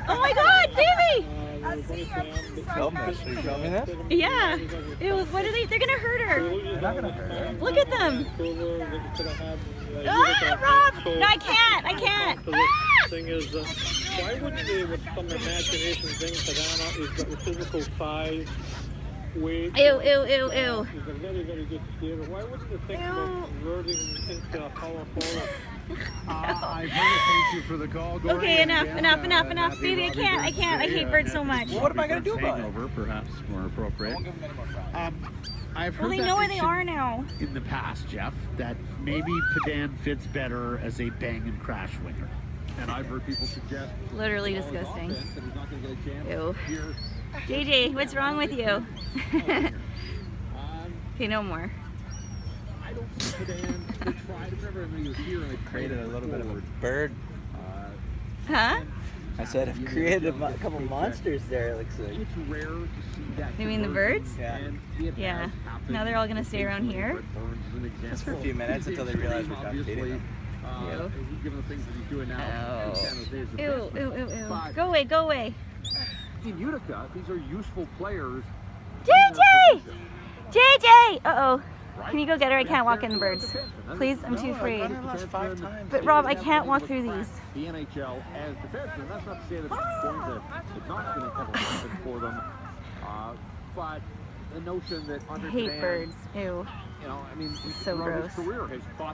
Oh my God, baby! Film this. Are you filming this? Yeah. Ew, what are they? They're gonna hurt her. They're not gonna hurt her. Look at them. Ah, Rob! No, I can't. I can't. The thing is, why wouldn't they, with some imagination, bring Savannah? He's got the physical size, weight. Ew, ew, ew, ew. He's a very, very good skater. Why wouldn't they think about converting into a power forward? I've heard it. Thank you for the call. Go Okay, right enough, again. enough, enough, enough. Happy Baby, I Robbie can't. I Burns can't. I Day, hate birds so much. Well, what am I gonna do about it? Hangover, perhaps more appropriate. Won't give them any more fries. I've heard Well, they that know where they mentioned are now. in the past, Jeff, that maybe Padan fits better as a bang and crash winger. And I've heard people suggest Literally disgusting. that he's not going to get a chance Ew. here. JJ, what's wrong with you? Okay, no more. I don't see Padan. They tried. Remember when he was here and they Created a little bit of a bird. Huh? I said I've created a couple monsters there. It looks like. It's rare to see that. You mean the birds? Yeah. And it Yeah. has happened Now they're all gonna stay around here? Brett Burns is an example. Just for a few minutes until they realize we're done feeding them. Ew. Given the things that he's doing now, Oh. San Jose is the Ew, best. ew, ew, ew. But Go away, go away. in Utica, these are useful players. JJ! JJ! Uh-oh. Can you go get her? I can't walk in the birds. Please, I'm too afraid. I've lost 5 times. But Rob, I can't walk through these. The NHL as defensemen. That's not to say that it's not going to happen for them. But the notion that I Andre hate Padan, birds. Ew. you know, I mean, So throughout gross. his career has fought